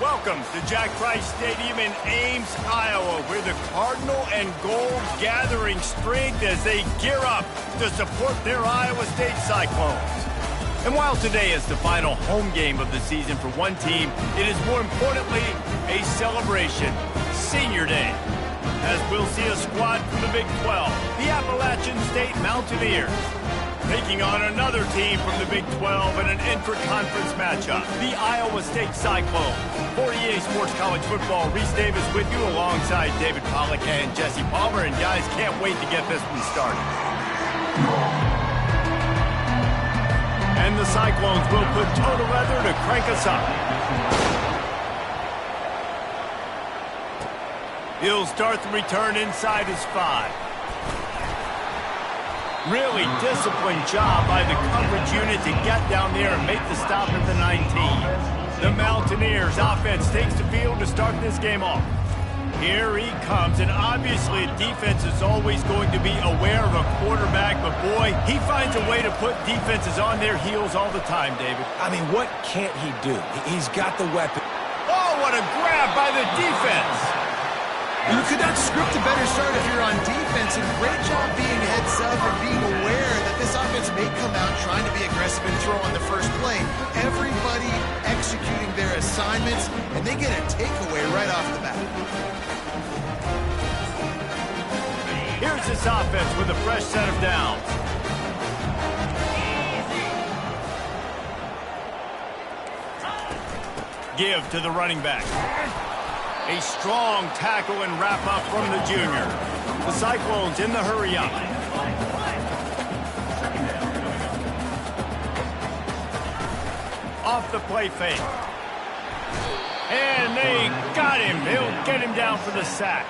Welcome to Jack Trice Stadium in Ames, Iowa, where the Cardinal and Gold gathering strength as they gear up to support their Iowa State Cyclones. And while today is the final home game of the season for one team, it is more importantly a celebration, Senior Day, as we'll see a squad from the Big 12, the Appalachian State Mountaineers, taking on another team from the Big 12 in an intra-conference matchup, the Iowa State Cyclones. For EA Sports College Football, Reese Davis with you alongside David Pollack and Jesse Palmer. And guys, can't wait to get this one started. And the Cyclones will put toe to leather to crank us up. He'll start the return inside his 5. Really disciplined job by the coverage unit to get down there and make the stop at the 19. The Mountaineers offense takes the field to start this game off. Here he comes, and obviously defense is always going to be aware of a quarterback, but boy, he finds a way to put defenses on their heels all the time, David. I mean, what can't he do? He's got the weapon. Oh, what a grab by the defense! You could not script a better start if you're on defense, and great job being heads up and being aware that this offense may come out trying to be aggressive and throw on the first play. Everybody executing their assignments, and they get a takeaway right off the bat. Here's this offense with a fresh set of downs. Give to the running back. A strong tackle and wrap up from the junior. The Cyclones in the hurry up. Off the play fake. And they got him. They'll get him down for the sack.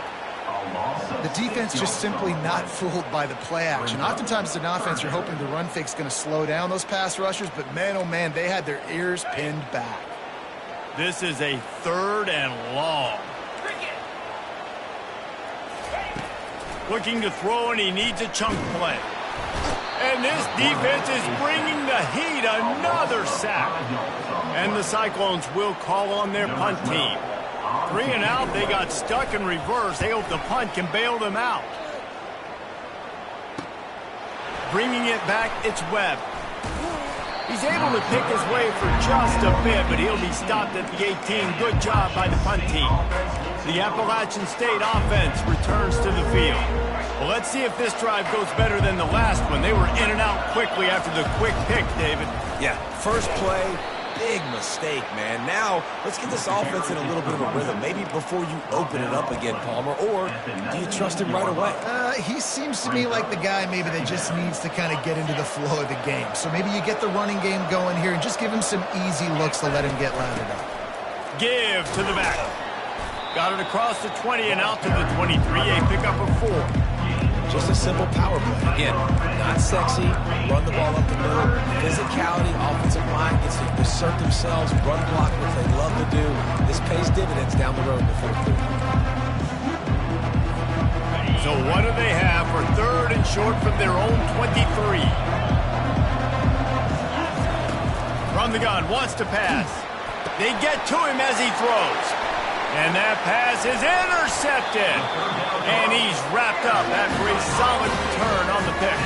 The defense just simply not fooled by the play action. Oftentimes as an offense, you're hoping the run fake's going to slow down those pass rushers, but man, oh man, they had their ears pinned back. This is a 3rd and long. Looking to throw, and he needs a chunk play. And this defense is bringing the heat. Another sack. And the Cyclones will call on their punt team. 3 and out. They got stuck in reverse. They hope the punt can bail them out. Bringing it back, it's Webb. He's able to pick his way for just a bit, but he'll be stopped at the 18. Good job by the punt team. The Appalachian State offense returns to the field. Well, let's see if this drive goes better than the last one. They were in and out quickly after the quick pick, David. Yeah, first play, big mistake, man. Now, let's get this offense in a little bit of a rhythm. Maybe before you open it up again, Palmer, or do you trust him right away? He seems to me like the guy maybe that just needs to kind of get into the flow of the game. So maybe you get the running game going here and just give him some easy looks to let him get lathered up. Give to the back. Got it across the 20 and out to the 23. A pickup of 4. Just a simple power play. Again, not sexy, run the ball up the middle. Physicality, offensive line gets to assert themselves, run block, which they love to do. This pays dividends down the road in the 4th quarter. So what do they have for 3rd and short from their own 23? From the gun, wants to pass. They get to him as he throws. And that pass is intercepted. And he's wrapped up after a solid return on the pick.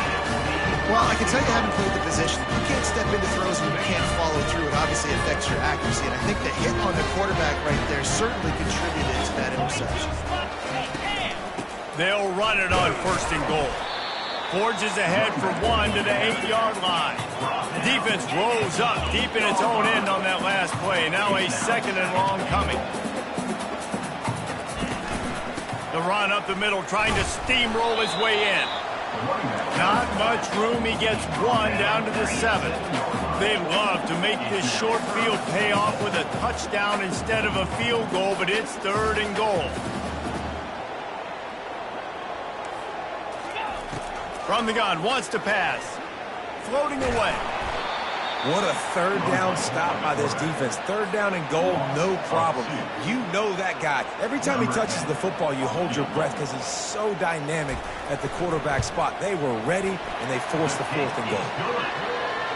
Well, I can tell you haven't played the position. You can't step into throws when you can't follow through. It obviously affects your accuracy. And I think the hit on the quarterback right there certainly contributed to that interception. They'll run it on 1st and goal. Forges ahead for 1 to the 8-yard line. The defense rolls up deep in its own end on that last play. Now a 2nd and long coming. The run up the middle, trying to steamroll his way in. Not much room. He gets 1 down to the 7. They love to make this short field pay off with a touchdown instead of a field goal, but it's 3rd and goal. From the gun, wants to pass. Floating away. What a 3rd down stop by this defense. 3rd down and goal, no problem. You know that guy. Every time he touches the football, you hold your breath because he's so dynamic at the quarterback spot. They were ready, and they forced the 4th and goal.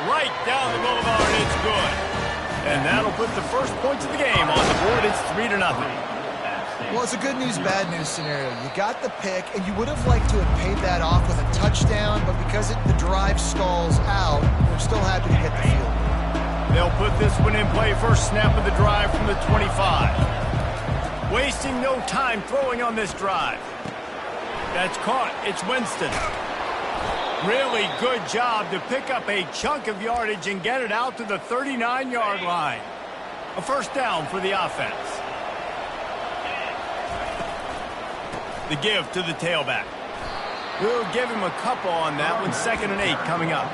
Right down the boulevard, it's good. And that'll put the first points of the game on the board It's 3-0. Well, it's a good news, bad news scenario. You got the pick, and you would have liked to have paid that off with a touchdown, but because the drive stalls out, we're still happy to get the field. They'll put this one in play first snap of the drive from the 25. Wasting no time throwing on this drive. That's caught. It's Winston. Really good job to pick up a chunk of yardage and get it out to the 39-yard line. A first down for the offense. The give to the tailback. We'll give him a couple on that one. 2nd and 8 coming up.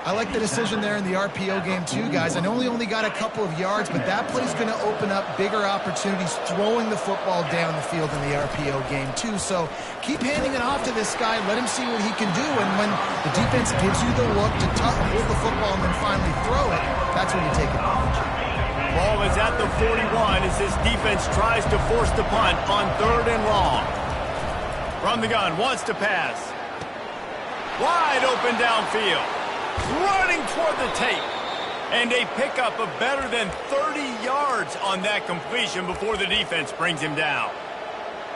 I like the decision there in the RPO game too, guys. I know he only got a couple of yards, but that play's going to open up bigger opportunities throwing the football down the field in the RPO game too. So keep handing it off to this guy. Let him see what he can do. And when the defense gives you the look to hold the football and then finally throw it, that's when you take advantage. Ball is at the 41 as this defense tries to force the punt on 3rd and long. From the gun, wants to pass. Wide open downfield. Running toward the tape. And a pickup of better than 30 yards on that completion before the defense brings him down.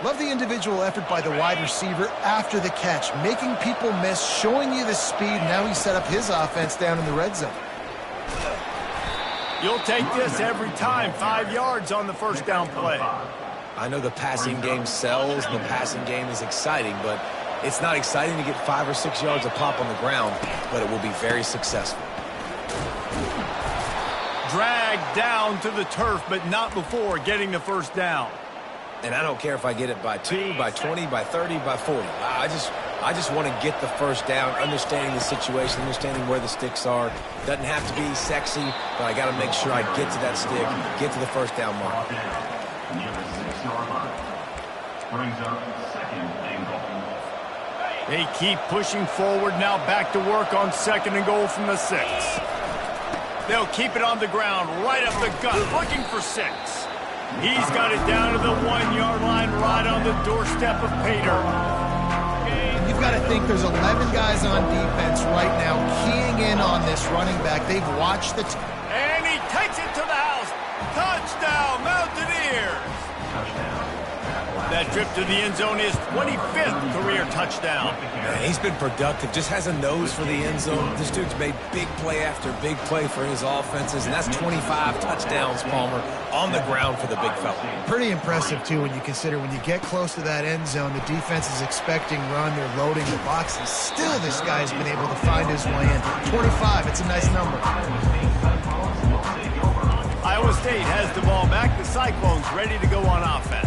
Love the individual effort by the wide receiver after the catch, making people miss, showing you the speed. Now he set up his offense down in the red zone. You'll take this every time. 5 yards on the first down play. I know the passing game sells, and the passing game is exciting, but it's not exciting to get 5 or 6 yards a pop on the ground, but it will be very successful. Dragged down to the turf, but not before getting the first down. And I don't care if I get it by 2, by 20, by 30, by 40. I just want to get the first down, understanding the situation, understanding where the sticks are. Doesn't have to be sexy, but I got to make sure I get to that stick, get to the first down mark. They keep pushing forward, now back to work on 2nd and goal from the 6. They'll keep it on the ground, right up the gut, looking for 6. He's got it down to the 1-yard line, right on the doorstep of Pater. You've got to think there's 11 guys on defense right now keying in on this running back. They've watched the... And he takes it to the house. Touchdown, Mountaineers. That trip to the end zone is 25th career touchdown. Man, he's been productive, just has a nose for the end zone. This dude's made big play after big play for his offenses, and that's 25 touchdowns, Palmer, on the ground for the big fella. Pretty impressive, too, when you consider when you get close to that end zone, the defense is expecting run, they're loading the boxes. Still, this guy's been able to find his way in. 25, it's a nice number. Iowa State has the ball back. The Cyclones ready to go on offense.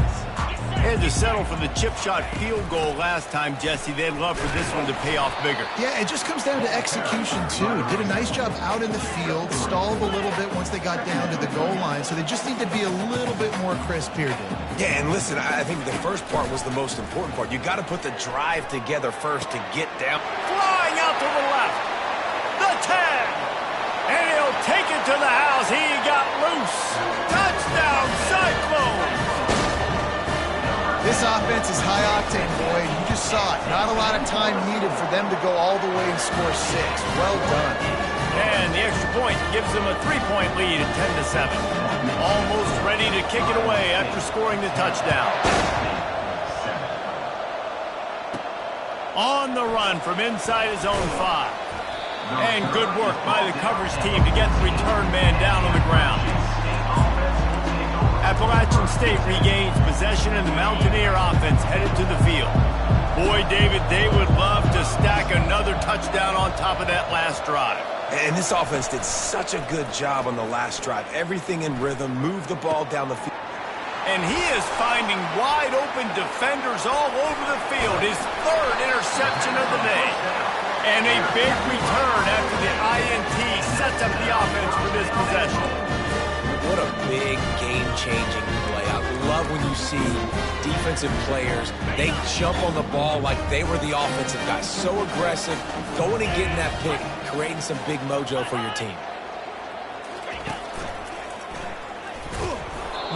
Had to settle for the chip shot field goal last time, Jesse. They'd love for this one to pay off bigger. Yeah, it just comes down to execution, too. Did a nice job out in the field, stalled a little bit once they got down to the goal line, so they just need to be a little bit more crisp here, dude. Yeah, and listen, I think the first part was the most important part. You got to put the drive together first to get down. Flying out to the left. The 10. And he'll take it to the house. He got loose. Touchdown, Cyclones. This offense is high octane, boy. You just saw it. Not a lot of time needed for them to go all the way and score 6. Well done. And the extra point gives them a 3-point lead at 10-7. Almost ready to kick it away after scoring the touchdown. On the run from inside his own 5. And good work by the coverage team to get the return man down on the ground. Appalachian State regains possession and the Mountaineer offense headed to the field. Boy, David, they would love to stack another touchdown on top of that last drive. And this offense did such a good job on the last drive. Everything in rhythm, moved the ball down the field. And he is finding wide open defenders all over the field. His 3rd interception of the day. And a big return after the INT sets up the offense for this possession. What a big game-changing play. I love when you see defensive players, they jump on the ball like they were the offensive guys. So aggressive, going and getting that pick, creating some big mojo for your team.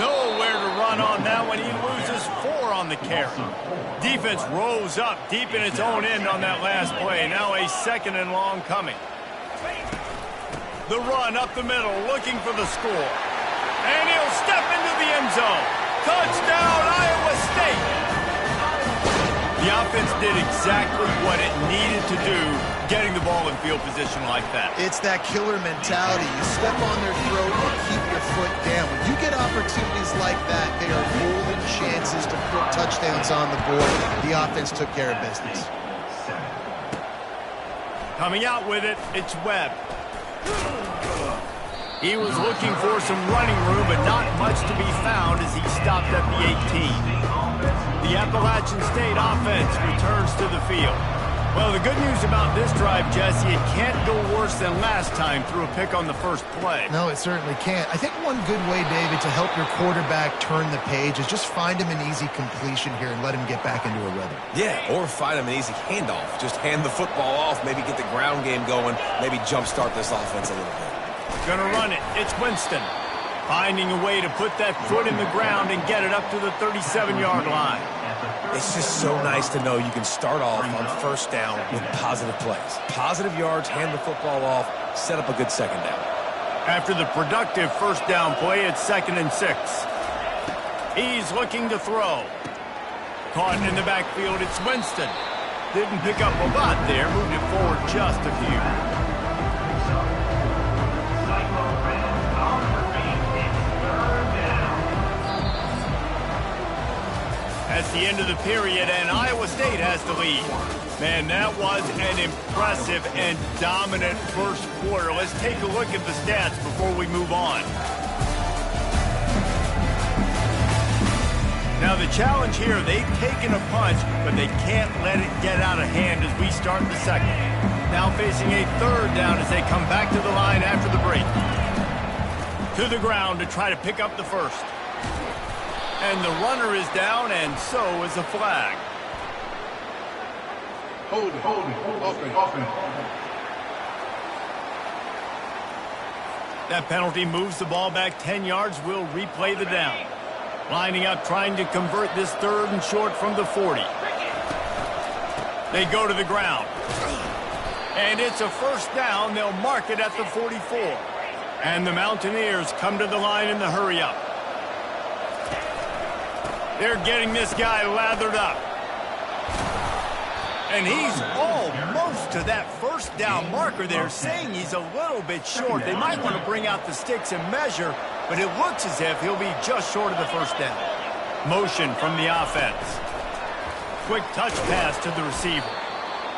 Nowhere to run on that one. He loses 4 on the carry. Defense rose up deep in its own end on that last play. Now a 2nd and long coming. The run up the middle, looking for the score. And he'll step into the end zone. Touchdown, Iowa State! The offense did exactly what it needed to do, getting the ball in field position like that. It's that killer mentality. You step on their throat and keep your foot down. When you get opportunities like that, they are golden chances to put touchdowns on the board. The offense took care of business. Coming out with it, it's Webb. He was looking for some running room, but not much to be found as he stopped at the 18. The Appalachian State offense returns to the field. Well, the good news about this drive, Jesse, it can't go worse than last time through a pick on the first play. No, it certainly can't. I think one good way, David, to help your quarterback turn the page is just find him an easy completion here and let him get back into a rhythm. Yeah, or find him an easy handoff. Just hand the football off, maybe get the ground game going, maybe jumpstart this offense a little bit. Gonna run it. It's Winston. Finding a way to put that foot in the ground and get it up to the 37-yard line. It's just so nice to know you can start off on first down with positive plays. Positive yards, hand the football off, set up a good second down. After the productive first down play, it's 2nd and 6. He's looking to throw. Caught in the backfield, it's Winston. Didn't pick up a lot there, moved it forward just a few. That's the end of the period, and Iowa State has the lead. Man, that was an impressive and dominant first quarter. Let's take a look at the stats before we move on. Now, the challenge here, they've taken a punch, but they can't let it get out of hand as we start the second. Now facing a 3rd down as they come back to the line after the break. To the ground to try to pick up the first. And the runner is down, and so is a flag. Hold it, open. That penalty moves the ball back 10 yards. We'll replay the down. Lining up, trying to convert this 3rd and short from the 40. They go to the ground. And it's a first down. They'll mark it at the 44. And the Mountaineers come to the line in the hurry-up. They're getting this guy lathered up. And he's almost to that first down marker. They're saying he's a little bit short. They might want to bring out the sticks and measure, but it looks as if he'll be just short of the first down. Motion from the offense. Quick touch pass to the receiver.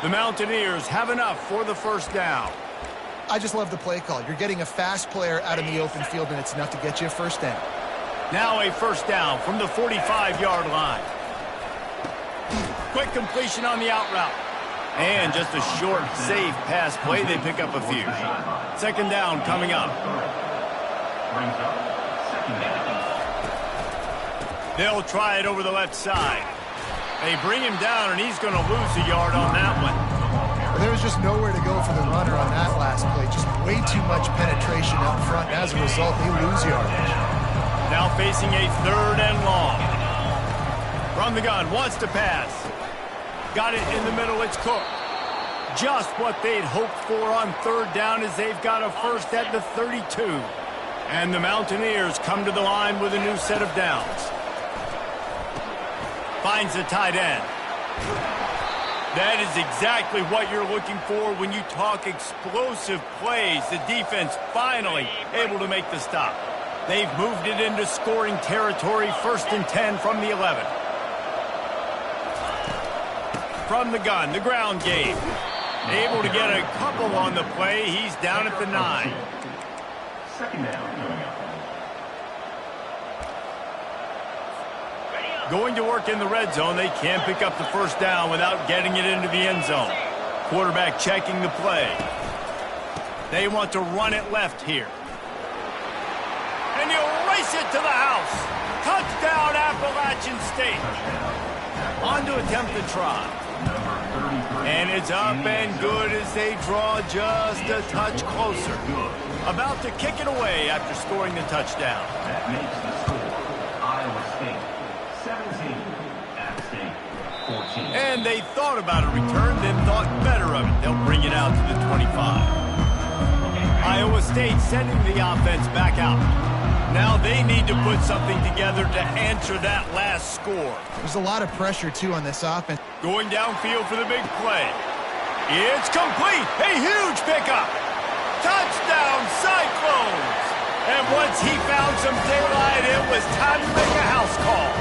The Mountaineers have enough for the first down. I just love the play call. You're getting a fast player out in the open field, and it's enough to get you a first down. Now a first down from the 45-yard line. Quick completion on the out route. And just a short, safe pass play. They pick up a few. 2nd down coming up. They'll try it over the left side. They bring him down, and he's going to lose a yard on that one. Well, there was just nowhere to go for the runner on that last play. Just way too much penetration up front. As a result, they lose yardage. Now facing a 3rd and long. From the gun, wants to pass. Got it in the middle, it's Cook. Just what they'd hoped for on 3rd down as they've got a first at the 32. And the Mountaineers come to the line with a new set of downs. Finds the tight end. That is exactly what you're looking for when you talk explosive plays. The defense finally able to make the stop. They've moved it into scoring territory, 1st and 10 from the 11. From the gun, the ground game. Able to get a couple on the play. He's down at the 9. 2nd down. Going to work in the red zone. They can't pick up the first down without getting it into the end zone. Quarterback checking the play. They want to run it left here. And he'll race it to the house. Touchdown, Appalachian State. On to attempt the try. And it's up and good as they draw just a touch closer. About to kick it away after scoring the touchdown. That makes the score Iowa State 17, App State 14. And they thought about a return, then thought better of it. They'll bring it out to the 25. Iowa State sending the offense back out. Now they need to put something together to answer that last score. There's a lot of pressure, too, on this offense. Going downfield for the big play. It's complete. A huge pickup. Touchdown, Cyclones. And once he found some daylight, it was time to make a house call.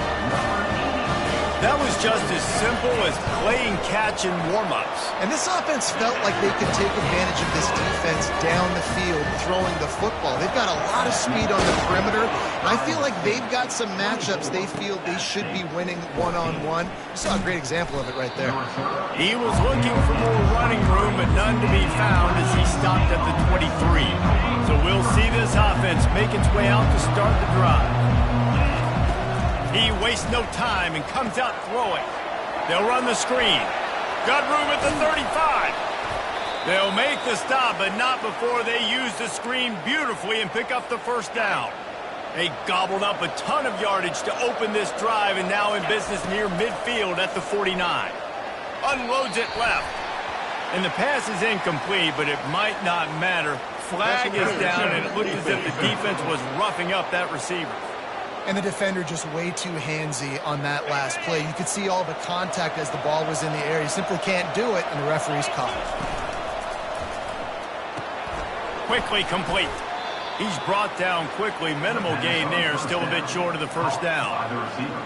That was just as simple as playing catch in warm-ups. And this offense felt like they could take advantage of this defense down the field throwing the football. They've got a lot of speed on the perimeter, and I feel like they've got some matchups they feel they should be winning one-on-one. You saw a great example of it right there. He was looking for more running room, but none to be found as he stopped at the 23. So we'll see this offense make its way out to start the drive. He wastes no time and comes out throwing. They'll run the screen. Got room at the 35. They'll make the stop, but not before they use the screen beautifully and pick up the first down. They gobbled up a ton of yardage to open this drive and now in business near midfield at the 49. Unloads it left. And the pass is incomplete, but it might not matter. Flag is down, and it looked as if the defense was roughing up that receiver. And the defender just way too handsy on that last play. You could see all the contact as the ball was in the air. He simply can't do it, and the referee's caught it. Quickly complete. He's brought down quickly. Minimal gain there, still a bit short of the first down.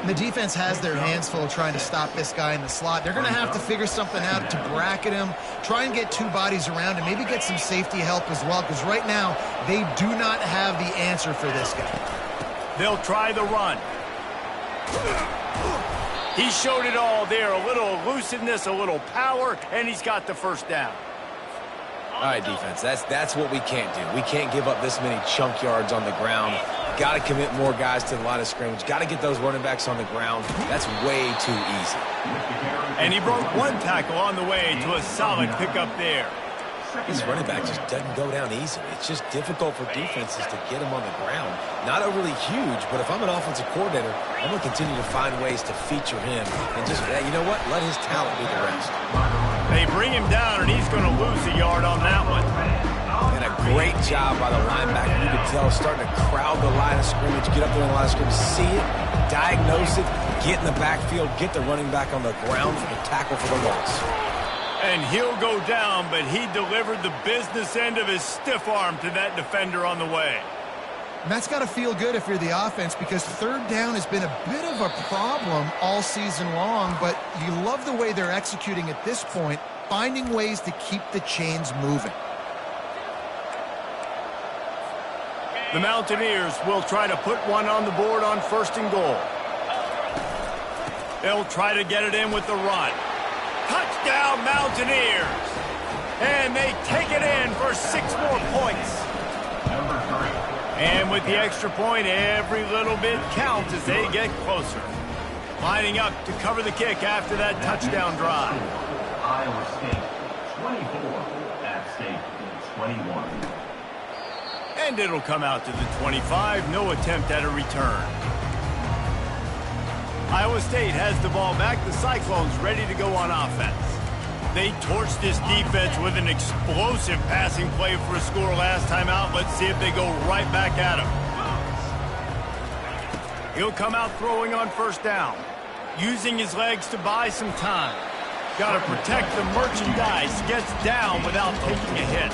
And the defense has their hands full trying to stop this guy in the slot. They're going to have to figure something out to bracket him, try and get two bodies around him, maybe get some safety help as well, because right now they do not have the answer for this guy. They'll try the run. He showed it all there. A little elusiveness, a little power, and he's got the first down. All right, defense, that's what we can't do. We can't give up this many chunk yards on the ground. Got to commit more guys to the line of scrimmage. Got to get those running backs on the ground. That's way too easy. And he broke one tackle on the way to a solid pickup there. This running back just doesn't go down easily. It's just difficult for defenses to get him on the ground. Not overly huge, but if I'm an offensive coordinator, I'm going to continue to find ways to feature him. And just, you know what? Let his talent do the rest. They bring him down, and he's going to lose a yard on that one. And a great job by the linebacker. You can tell starting to crowd the line of scrimmage, get up there in the line of scrimmage, see it, diagnose it, get in the backfield, get the running back on the ground for the tackle for the loss. And he'll go down, but he delivered the business end of his stiff arm to that defender on the way. And that's got to feel good if you're the offense, because third down has been a bit of a problem all season long, but you love the way they're executing at this point, finding ways to keep the chains moving. The Mountaineers will try to put one on the board on 1st and goal. They'll try to get it in with the run. Touchdown, Mountaineers! And they take it in for 6 more points. And with the extra point, every little bit counts as they get closer. Lining up to cover the kick after that touchdown drive. Iowa State 24, App State 21. And it'll come out to the 25. No attempt at a return. Iowa State has the ball back. The Cyclones ready to go on offense. They torched this defense with an explosive passing play for a score last time out. Let's see if they go right back at him. He'll come out throwing on 1st down, using his legs to buy some time. Got to protect the merchandise. Gets down without taking a hit.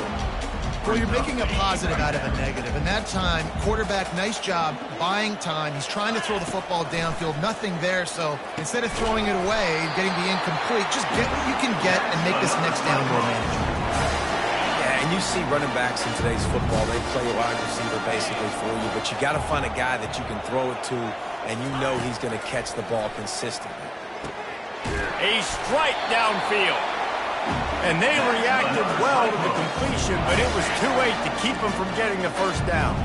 Well, you're making a positive out of a negative. And that time, quarterback, nice job buying time. He's trying to throw the football downfield. Nothing there. So instead of throwing it away and getting the incomplete, just get what you can get and make this next down more manageable. Yeah, and you see running backs in today's football. They play a wide receiver basically for you. But you got to find a guy that you can throw it to, and you know he's going to catch the ball consistently. A strike downfield. And they reacted well to the completion, but it was too late to keep them from getting the first down.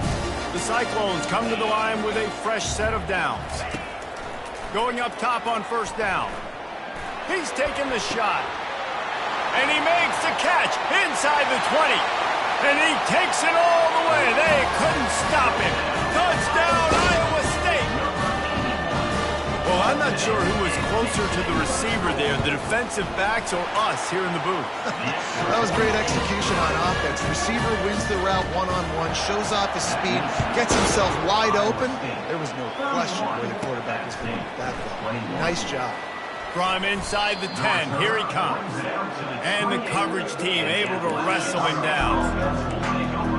The Cyclones come to the line with a fresh set of downs. Going up top on 1st down. He's taking the shot. And he makes the catch inside the 20. And he takes it all the way. They couldn't stop him. Touchdown, Iowa State. Well, I'm not sure who was closer to the receiver there, the defensive backs or us here in the booth. That was great execution on offense. Receiver wins the route one-on-one, shows off his speed, gets himself wide open. There was no question where the quarterback was going with that ball. Nice job. From inside the 10, here he comes. And the coverage team able to wrestle him down.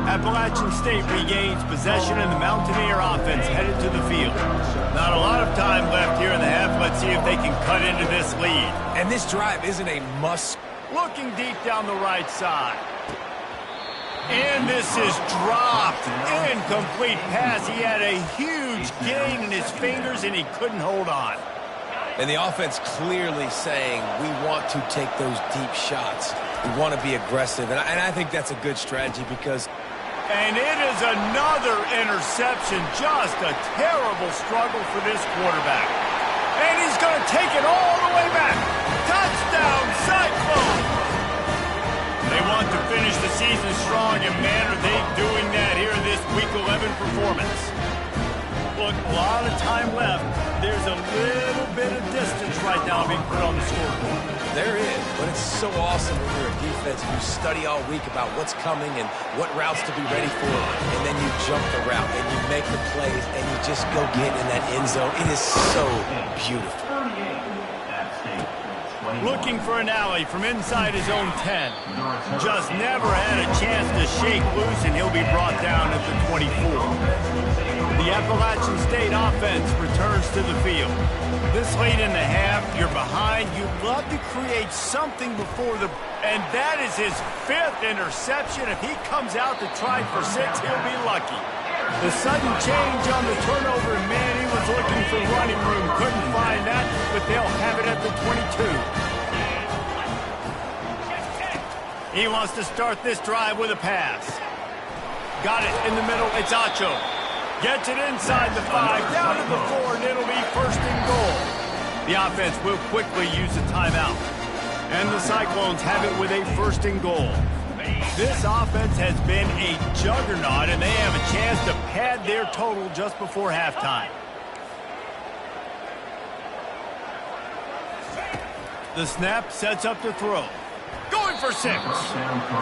Appalachian State regains possession and the Mountaineer offense headed to the field. Not a lot of time left here in the half. Let's see if they can cut into this lead. And this drive isn't a must. Looking deep down the right side. And this is dropped. Incomplete pass. He had a huge gain in his fingers and he couldn't hold on. And the offense clearly saying, we want to take those deep shots. We want to be aggressive. And I think that's a good strategy because... And it is another interception. Just a terrible struggle for this quarterback. And he's going to take it all the way back. Touchdown, Cyclone! They want to finish the season strong, and man, are they doing that here in this Week 11 performance. Look, a lot of time left. There's a little bit of distance right now being put on the scoreboard. There is, but it's so awesome when you're a defense and you study all week about what's coming and what routes to be ready for, and then you jump the route and you make the plays and you just go get in that end zone. It is so beautiful. Looking for an alley from inside his own 10. Just never had a chance to shake loose, and he'll be brought down at the 24. The Appalachian State offense returns to the field. This late in the half, you're behind. You'd love to create something before the... And that is his 5th interception. If he comes out to try for 6, he'll be lucky. The sudden change on the turnover, man, he was looking for running room. Couldn't find that, but they'll have it at the 22. He wants to start this drive with a pass. Got it in the middle. It's Acho. Gets it inside the 5, down to the 4, and it'll be 1st and goal. The offense will quickly use a timeout. And the Cyclones have it with a 1st and goal. This offense has been a juggernaut, and they have a chance to pad their total just before halftime. The snap sets up to throw. Going for 6.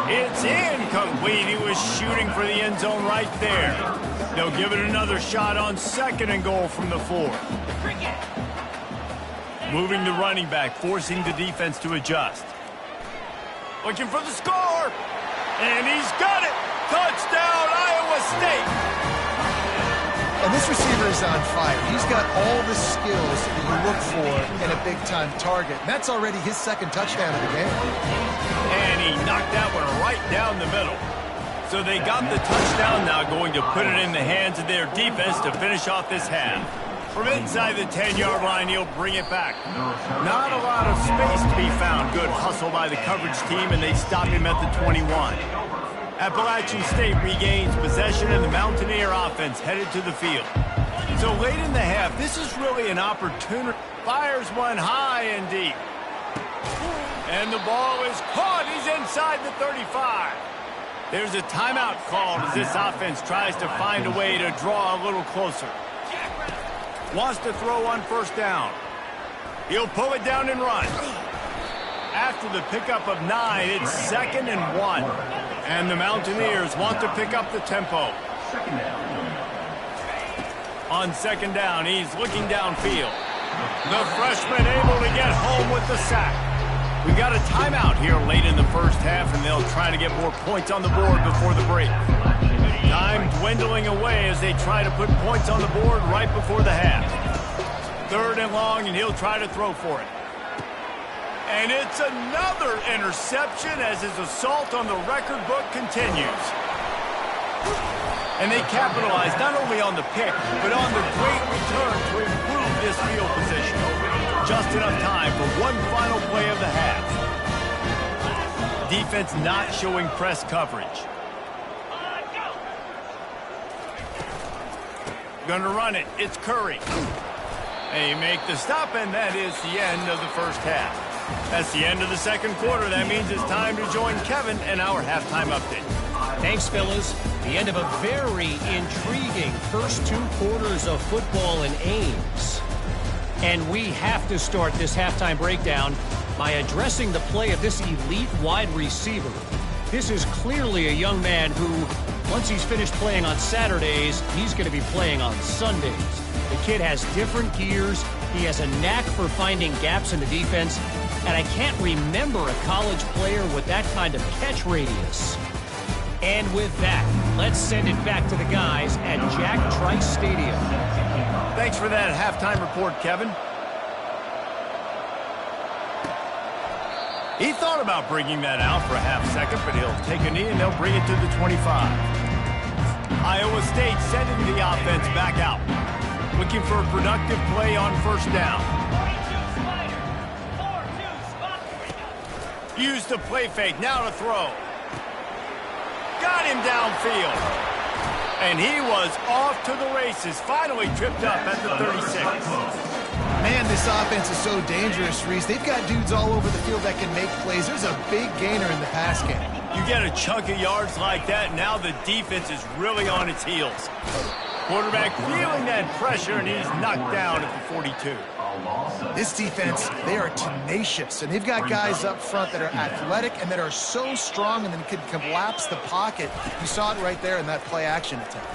It's incomplete. He was shooting for the end zone right there. They'll give it another shot on 2nd and goal from the 4. Moving the running back, forcing the defense to adjust. Looking for the score. And he's got it. Touchdown, Iowa State. And this receiver is on fire. He's got all the skills that you look for in a big-time target. And that's already his 2nd touchdown of the game. And he knocked that one right down the middle. So they got the touchdown, now going to put it in the hands of their defense to finish off this half. From inside the 10-yard line, he'll bring it back. Not a lot of space to be found. Good hustle by the coverage team, and they stop him at the 21. Appalachian State regains possession, and the Mountaineer offense headed to the field. So late in the half, this is really an opportunity. Fires one high and deep. And the ball is caught. He's inside the 35. There's a timeout called as this offense tries to find a way to draw a little closer. Wants to throw on 1st down. He'll pull it down and run. After the pickup of 9, it's 2nd and 1. And the Mountaineers want to pick up the tempo. On 2nd down, he's looking downfield. The freshman able to get home with the sack. We've got a timeout here late in the 1st half, and they'll try to get more points on the board before the break. Time dwindling away as they try to put points on the board right before the half. 3rd and long, and he'll try to throw for it. And it's another interception as his assault on the record book continues. And they capitalize not only on the pick, but on the great return to improve this field position. Just enough time for one final play of the half. Defense not showing press coverage. Gonna run it. It's Curry. They make the stop, and that is the end of the 1st half. That's the end of the 2nd quarter. That means it's time to join Kevin and our halftime update. Thanks, fellas. The end of a very intriguing first 2 quarters of football in Ames. And we have to start this halftime breakdown by addressing the play of this elite wide receiver. This is clearly a young man who, once he's finished playing on Saturdays, he's going to be playing on Sundays. The kid has different gears. He has a knack for finding gaps in the defense. And I can't remember a college player with that kind of catch radius. And with that, let's send it back to the guys at Jack Trice Stadium. Thanks for that halftime report, Kevin. He thought about bringing that out for a half second, but he'll take a knee and they'll bring it to the 25. Iowa State sending the offense back out. Looking for a productive play on first down. Use the play fake, now to throw. Got him downfield. And he was off to the races, finally tripped up at the 36. Man, this offense is so dangerous, Reese. They've got dudes all over the field that can make plays. There's a big gainer in the pass game. You get a chunk of yards like that, now the defense is really on its heels. Quarterback feeling that pressure, and he's knocked down at the 42. This defense, they are tenacious, and they've got guys up front that are athletic and that are so strong and then can collapse the pocket. You saw it right there in that play-action attempt.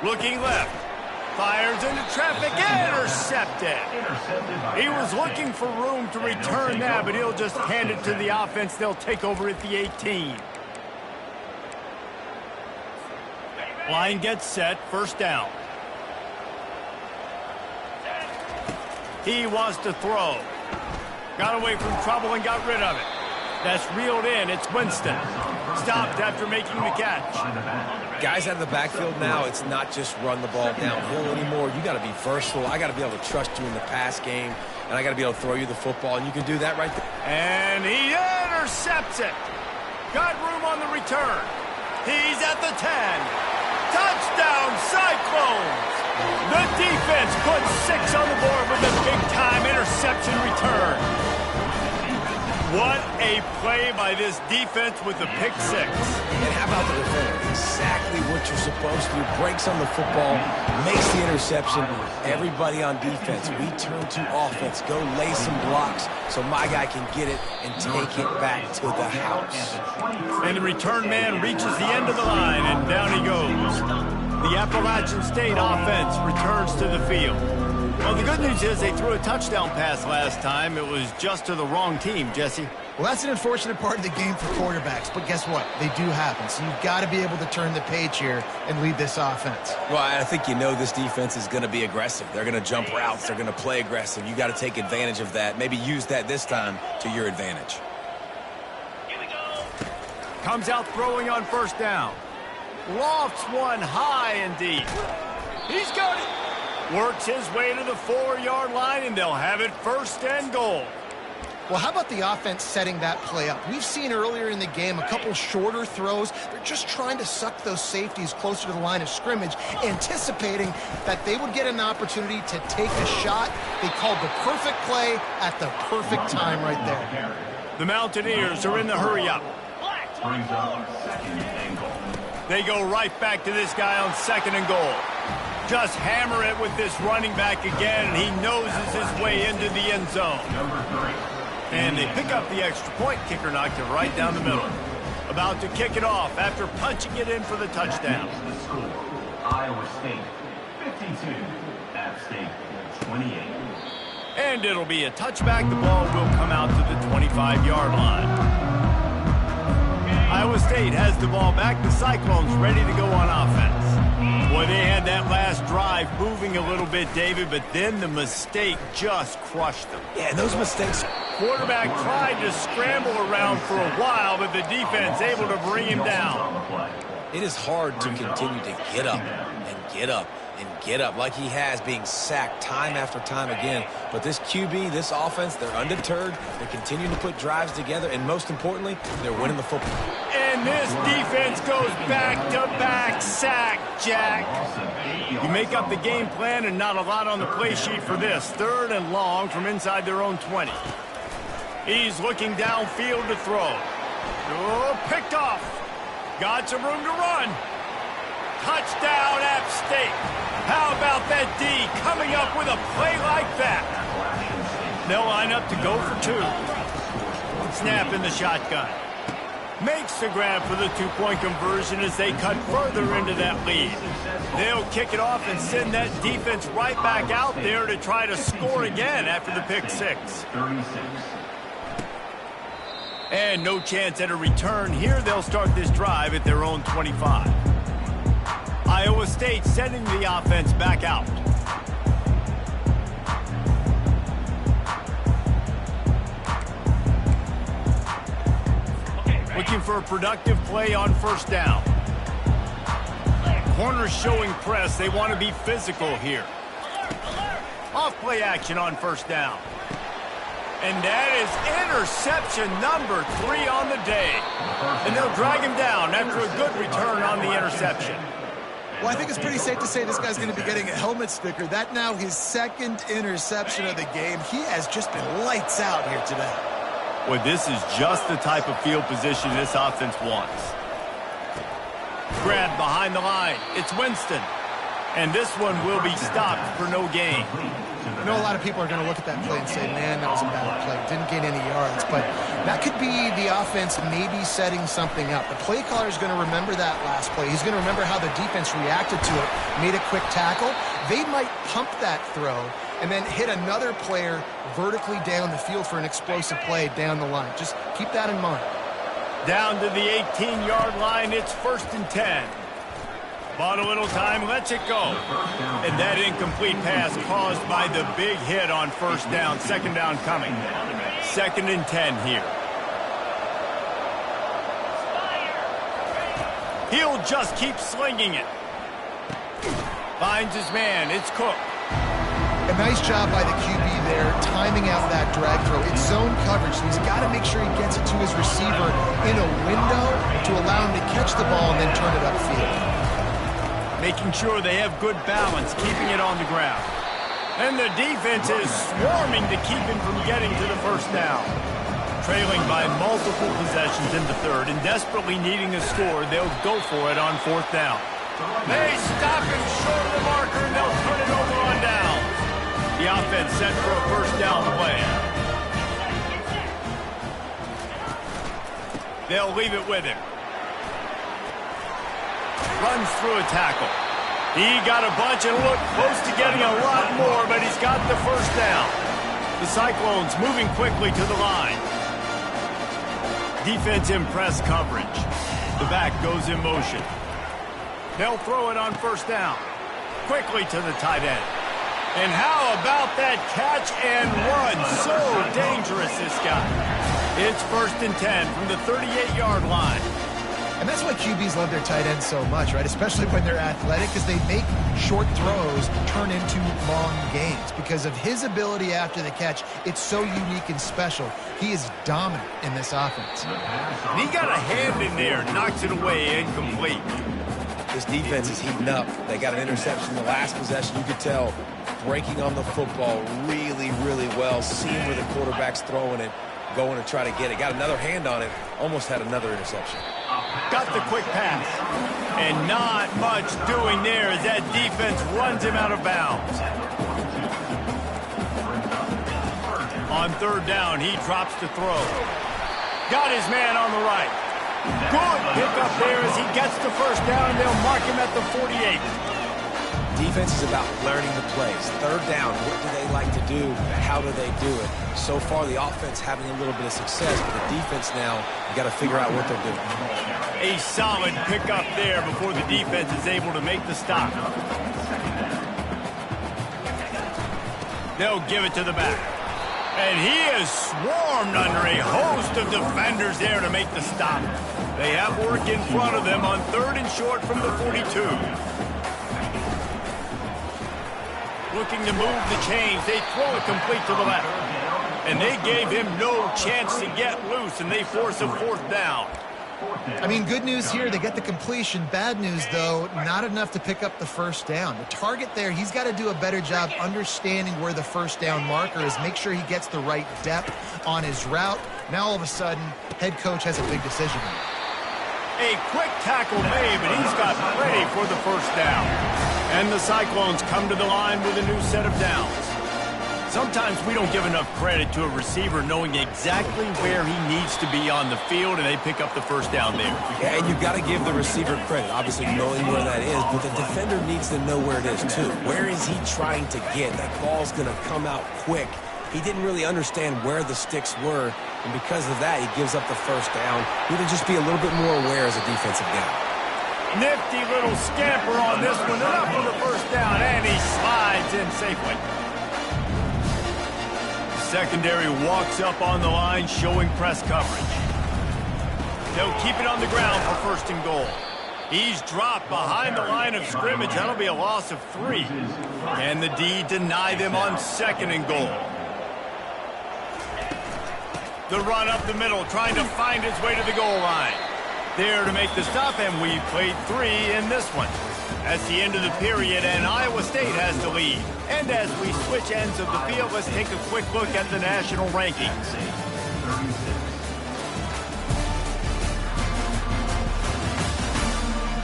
Looking left. Fires into traffic, intercepted. He was looking for room to return that, but he'll just hand it to the offense. They'll take over at the 18. Line gets set, first down. He wants to throw. Got away from trouble and got rid of it. That's reeled in. It's Winston. Stopped after making the catch. Guys out of the backfield now, it's not just run the ball downhill anymore. You got to be versatile. I got to be able to trust you in the pass game, and I got to be able to throw you the football, and you can do that right there. And he intercepts it. Got room on the return. He's at the 10. Touchdown, Cyclones! The defense puts 6 on the board with a big-time interception return. What a play by this defense with the pick 6. And how about the defender? Exactly what you're supposed to do. Breaks on the football, makes the interception. Everybody on defense, we turn to offense. Go lay some blocks so my guy can get it and take it back to the house. And the return man reaches the end of the line, and down he goes. The Appalachian State offense returns to the field. Well, the good news is they threw a touchdown pass last time. It was just to the wrong team, Jesse. Well, that's an unfortunate part of the game for quarterbacks, but guess what? They do happen, so you've got to be able to turn the page here and lead this offense. Well, I think you know this defense is going to be aggressive. They're going to jump routes. They're going to play aggressive. You got to take advantage of that. Maybe use that this time to your advantage. Here we go. Comes out throwing on first down. Lofts one high and deep. He's got it. Works his way to the 4-yard line, and they'll have it first and goal. Well, how about the offense setting that play up? We've seen earlier in the game a couple shorter throws. They're just trying to suck those safeties closer to the line of scrimmage, anticipating that they would get an opportunity to take a shot. They called the perfect play at the perfect time right there. The Mountaineers are in the hurry-up. Brings up second and goal. They go right back to this guy on second and goal. Just hammer it with this running back again, and he noses his way into the end zone. Number 3. And they pick up the extra point. Kicker knocked it right down the middle. About to kick it off after punching it in for the touchdown. The score, Iowa State 52, App State 28. And it'll be a touchback. The ball will come out to the 25-yard line. Iowa State has the ball back. The Cyclones ready to go on offense. Boy, they had that last drive moving a little bit, David, but then the mistake just crushed them. Yeah, those mistakes. Quarterback tried to scramble around for a while, but the defense able to bring him down. It is hard to continue to get up and get up and get up like he has, being sacked time after time again. But this QB, this offense, they're undeterred. They're continuing to put drives together, and most importantly, they're winning the football. And this defense goes back-to-back sack, Jack. You make up the game plan and not a lot on the play sheet for this. 3rd and long from inside their own 20. He's looking downfield to throw. Oh, picked off. Got some room to run. Touchdown, App State. How about that D coming up with a play like that? They'll line up to go for two. Snap in the shotgun. Makes the grab for the two-point conversion as they cut further into that lead. They'll kick it off and send that defense right back out there to try to score again after the pick six. 36. And no chance at a return here. They'll start this drive at their own 25. Iowa State sending the offense back out. Looking for a productive play on first down. Corners showing press. They want to be physical here. Off play action on first down. And that is interception number 3 on the day. And they'll drag him down after a good return on the interception. Well, I think it's pretty safe to say this guy's going to be getting a helmet sticker. That now his second interception of the game. He has just been lights out here today. Well, this is just the type of field position this offense wants. Grab behind the line. It's Winston. And this one will be stopped for no gain. I know a lot of people are going to look at that play and say, man, that was a bad play. Didn't gain any yards. But that could be the offense maybe setting something up. The play caller is going to remember that last play. He's going to remember how the defense reacted to it, made a quick tackle. They might pump that throw and then hit another player vertically down the field for an explosive play down the line. Just keep that in mind. Down to the 18-yard line, it's 1st and 10. Bought a little time, lets it go. And that incomplete pass caused by the big hit on first down. Second down coming. 2nd and 10 here. He'll just keep slinging it. Finds his man, it's Cook. A nice job by the QB there, timing out that drag throw. It's zone coverage, so he's got to make sure he gets it to his receiver in a window to allow him to catch the ball and then turn it upfield. Making sure they have good balance, keeping it on the ground. And the defense is swarming to keep him from getting to the first down. Trailing by multiple possessions in the third and desperately needing a score, they'll go for it on 4th down. They stop him short of the marker and they'll turn it over on down. The offense set for a first down play. They'll leave it with him. Runs through a tackle. He got a bunch and looked close to getting a lot more, but he's got the first down. The Cyclones moving quickly to the line. Defense in press coverage. The back goes in motion. They'll throw it on first down. Quickly to the tight end. And how about that catch and run? So dangerous, this guy. It's 1st and 10 from the 38-yard line. And that's why QBs love their tight ends so much, right? Especially when they're athletic, because they make short throws turn into long gains. Because of his ability after the catch, it's so unique and special. He is dominant in this offense. And he got a hand in there, knocks it away, incomplete. This defense is heating up. They got an interception the last possession. You could tell breaking on the football really, really well. Seeing where the quarterback's throwing it, going to try to get it. Got another hand on it. Almost had another interception. Got the quick pass. And not much doing there as that defense runs him out of bounds. On 3rd down, he drops to throw. Got his man on the right. Good pickup there as he gets the first down, and they'll mark him at the 48. Defense is about learning the plays. 3rd down, what do they like to do? How do they do it? So far, the offense having a little bit of success, but the defense now, you got to figure out what they're doing. A solid pickup there before the defense is able to make the stop. They'll give it to the back. And he is swarmed under a host of defenders there to make the stop. They have work in front of them on 3rd and short from the 42. Looking to move the chains. They throw it complete to the left. And they gave him no chance to get loose, and they force a 4th down. I mean, good news here, they get the completion. Bad news, though, not enough to pick up the first down. The target there, he's got to do a better job understanding where the first down marker is, make sure he gets the right depth on his route. Now, all of a sudden, head coach has a big decision. A quick tackle made, but he's got ready for the first down. And the Cyclones come to the line with a new set of downs. Sometimes we don't give enough credit to a receiver knowing exactly where he needs to be on the field, and they pick up the first down there. Yeah, and you've got to give the receiver credit, obviously knowing where that is, but the defender needs to know where it is too. Where is he trying to get? That ball's going to come out quick. He didn't really understand where the sticks were, and because of that, he gives up the first down. You need to just be a little bit more aware as a defensive guy. Nifty little scamper on this one, enough for the first down, and he slides in safely. Secondary walks up on the line, showing press coverage. They'll keep it on the ground for first and goal. He's dropped behind the line of scrimmage. That'll be a loss of 3. Can the D deny them on second and goal? The run up the middle, trying to find its way to the goal line. There to make the stop, and we played 3 in this one. That's the end of the period, and Iowa State has the lead. And as we switch ends of the field, let's take a quick look at the national rankings.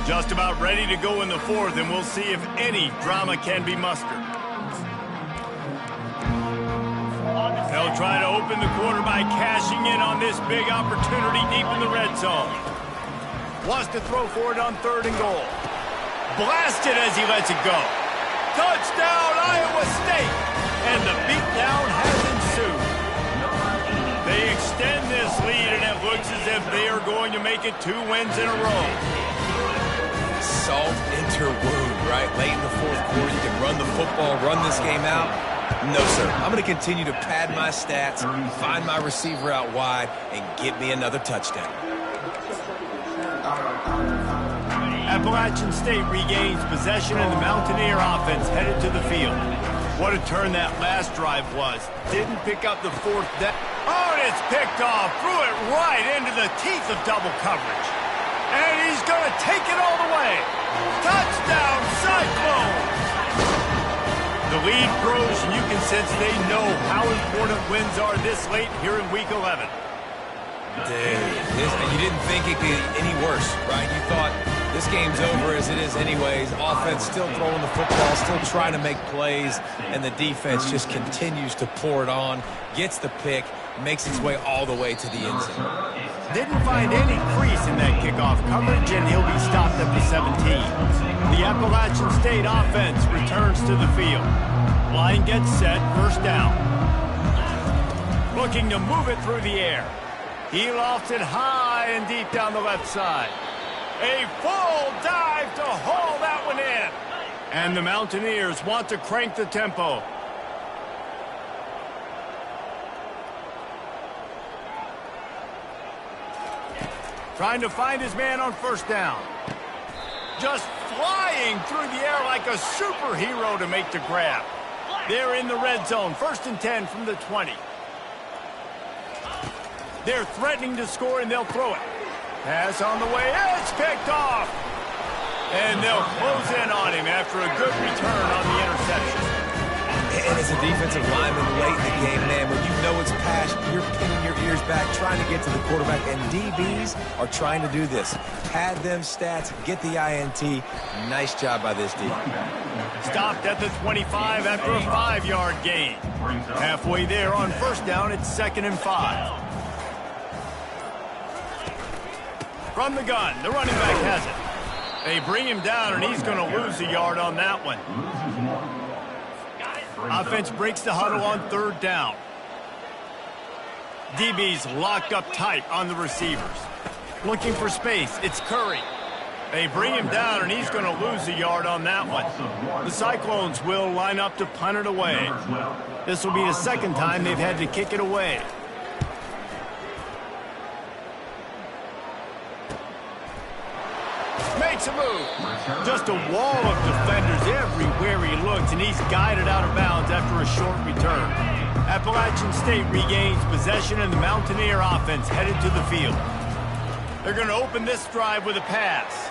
Just about ready to go in the fourth, and we'll see if any drama can be mustered. They'll try to open the quarter by cashing in on this big opportunity deep in the red zone. Wants to throw for it on third and goal. Blasted as he lets it go. Touchdown, Iowa State! And the beatdown has ensued. They extend this lead, and it looks as if they are going to make it 2 wins in a row. Salt into wound, right? Late in the fourth quarter, you can run the football, run this game out. No, sir. I'm going to continue to pad my stats, find my receiver out wide, and get me another touchdown. Appalachian State regains possession, and the Mountaineer offense headed to the field. What a turn that last drive was. Didn't pick up the fourth down. Oh, and it's picked off. Threw it right into the teeth of double coverage. And he's going to take it all the way. Touchdown, Cyclones! The lead grows, and you can sense they know how important wins are this late here in Week 11. You didn't think it could get any worse, right? You thought this game's over as it is anyways. Offense still throwing the football, still trying to make plays, and the defense just continues to pour it on, gets the pick, makes its way all the way to the end zone. Didn't find any crease in that kickoff coverage, and he'll be stopped at the 17. The Appalachian State offense returns to the field. Line gets set, first down. Looking to move it through the air. He lofts it high and deep down the left side. A full dive to haul that one in. And the Mountaineers want to crank the tempo. Trying to find his man on first down. Just flying through the air like a superhero to make the grab. They're in the red zone, first and 10 from the 20. They're threatening to score, and they'll throw it. Pass on the way, it's picked off. And they'll close in on him after a good return on the interception. And as a defensive lineman late in the game, man, when you know it's past, you're pinning your ears back, trying to get to the quarterback, and DBs are trying to do this. Pad them stats, get the INT. Nice job by this D. Stopped at the 25 after a 5-yard gain. Halfway there on first down, it's 2nd and 5. From the gun, the running back has it. They bring him down, and he's going to lose a yard on that one. Offense breaks the huddle on third down. DB's locked up tight on the receivers. Looking for space, it's Curry. They bring him down, and he's going to lose a yard on that one. The Cyclones will line up to punt it away. This will be the second time they've had to kick it away. Makes a move. Just a wall of defenders everywhere he looks, and he's guided out of bounds after a short return. Appalachian State regains possession, and the Mountaineer offense headed to the field. They're going to open this drive with a pass.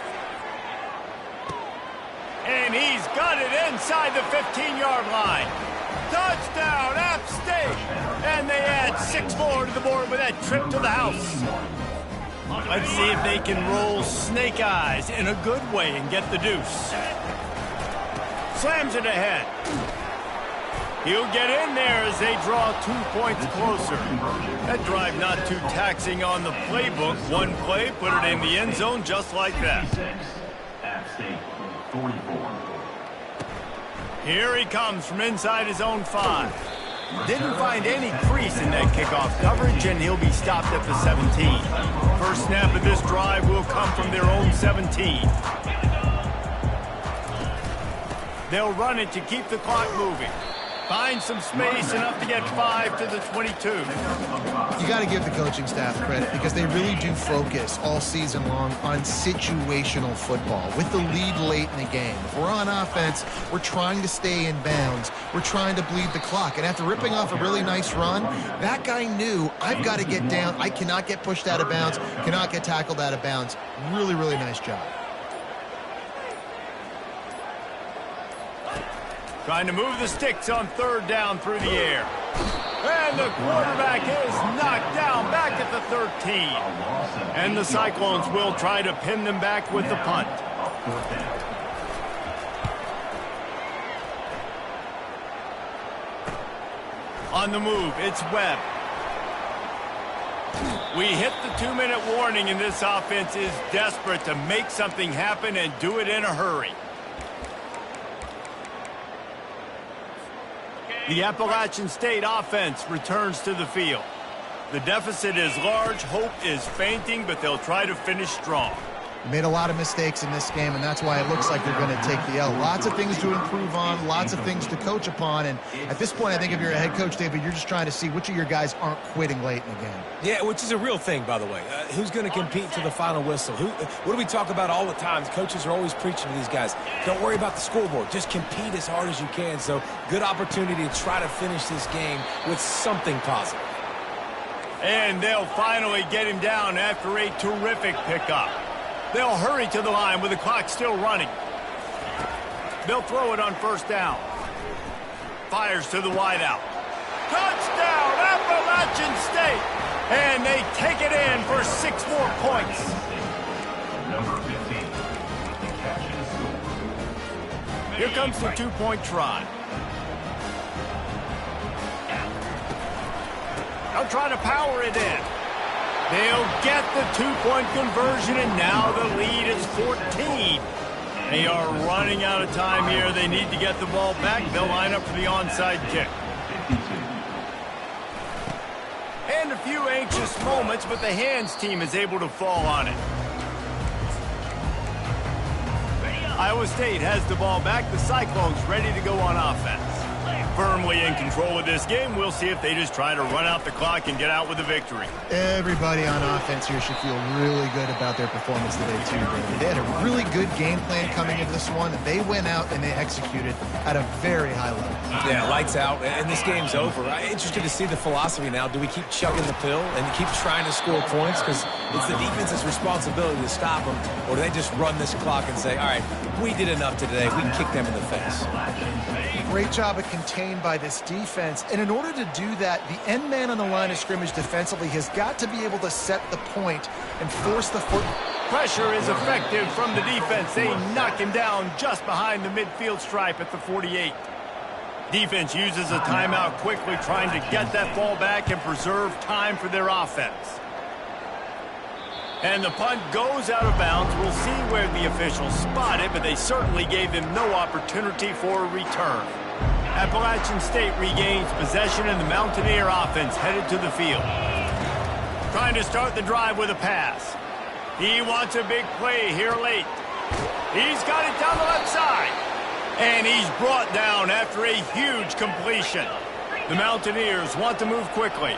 And he's got it inside the 15-yard line. Touchdown, App State! And they add 6 more to the board with that trip to the house. Let's see if they can roll snake eyes in a good way and get the deuce. Slams it ahead. He'll get in there as they draw 2 points closer. That drive not too taxing on the playbook. One play, put it in the end zone just like that. App State 44. Here he comes from inside his own 5. Didn't find any crease in that kickoff coverage, and he'll be stopped at the 17. First snap of this drive will come from their own 17. They'll run it to keep the clock moving. Find some space, enough to get 5 to the 22. You got to give the coaching staff credit because they really do focus all season long on situational football with the lead late in the game. If we're on offense, we're trying to stay in bounds. We're trying to bleed the clock. And after ripping off a really nice run, that guy knew, I've got to get down. I cannot get pushed out of bounds, cannot get tackled out of bounds. Really, really nice job. Trying to move the sticks on third down through the air. And the quarterback is knocked down back at the 13. And the Cyclones will try to pin them back with the punt. On the move, it's Webb. We hit the 2-minute warning, and this offense is desperate to make something happen and do it in a hurry. The Appalachian State offense returns to the field. The deficit is large, hope is fainting, but they'll try to finish strong. They made a lot of mistakes in this game, and that's why it looks like they're going to take the L. Lots of things to improve on, lots of things to coach upon, and at this point, I think if you're a head coach, David, you're just trying to see which of your guys aren't quitting late in the game. Yeah, which is a real thing, by the way. Who's going to compete to the final whistle? What do we talk about all the time? Coaches are always preaching to these guys. Don't worry about the scoreboard. Just compete as hard as you can. So, good opportunity to try to finish this game with something positive. And they'll finally get him down after a terrific pickup. They'll hurry to the line with the clock still running. They'll throw it on first down. Fires to the wideout. Touchdown, Appalachian State! And they take it in for 6 more points. Number 15. Catch and score. Here comes the 2-point try. They'll try to power it in. They'll get the 2-point conversion, and now the lead is 14. They are running out of time here. They need to get the ball back. They'll line up for the onside kick. And a few anxious moments, but the hands team is able to fall on it. Iowa State has the ball back. The Cyclones ready to go on offense. Firmly in control of this game. We'll see if they just try to run out the clock and get out with a victory. Everybody on offense here should feel really good about their performance today, too, David. They had a really good game plan coming into this one, and they went out and they executed at a very high level. Yeah, lights out, and this game's over. I'm interested to see the philosophy now. Do we keep chugging the pill and keep trying to score points? Because it's the defense's responsibility to stop them, or do they just run this clock and say, all right, we did enough today. We can kick them in the face. Great job of contained by this defense. And in order to do that, the end man on the line of scrimmage defensively has got to be able to set the point and force the foot. Pressure is effective from the defense. They knock him down just behind the midfield stripe at the 48. Defense uses a timeout quickly, trying to get that ball back and preserve time for their offense. And the punt goes out of bounds. We'll see where the officials spot it, but they certainly gave them no opportunity for a return. Appalachian State regains possession, and the Mountaineer offense headed to the field. Trying to start the drive with a pass. He wants a big play here late. He's got it down the left side. And he's brought down after a huge completion. The Mountaineers want to move quickly.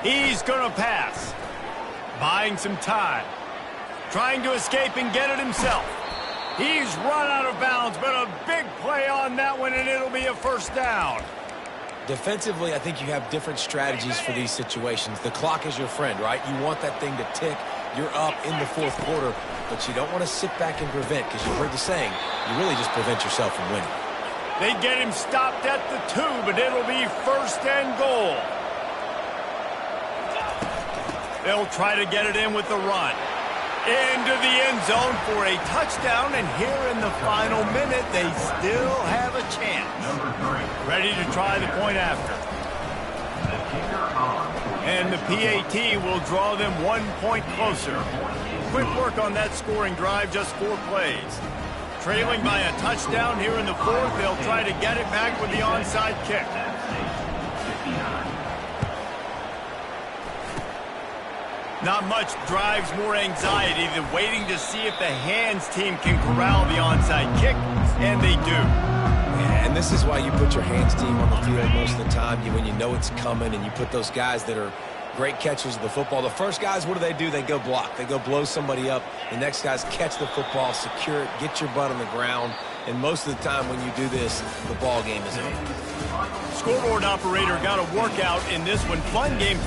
He's going to pass. Buying some time. Trying to escape and get it himself. He's run out of bounds, but a big play on that one, and it'll be a first down. Defensively, I think you have different strategies for these situations. The clock is your friend, right? You want that thing to tick. You're up in the fourth quarter, but you don't want to sit back and prevent, because you heard the saying, you really just prevent yourself from winning. They get him stopped at the 2, but it'll be first and goal. They'll try to get it in with the run. Into the end zone for a touchdown, and here in the final minute, they still have a chance. Number 3. Ready to try the point after. The kicker on. And the PAT will draw them 1 point closer. Quick work on that scoring drive, just 4 plays. Trailing by a touchdown here in the 4th, they'll try to get it back with the onside kick. Not much drives more anxiety than waiting to see if the hands team can corral the onside kick, and they do. And this is why you put your hands team on the field most of the time, when you know it's coming, and you put those guys that are great catchers of the football. The first guys, what do? They go block. They go blow somebody up. The next guys catch the football, secure it, get your butt on the ground. And most of the time when you do this, the ball game is over. Scoreboard operator got a workout in this one. Fun game.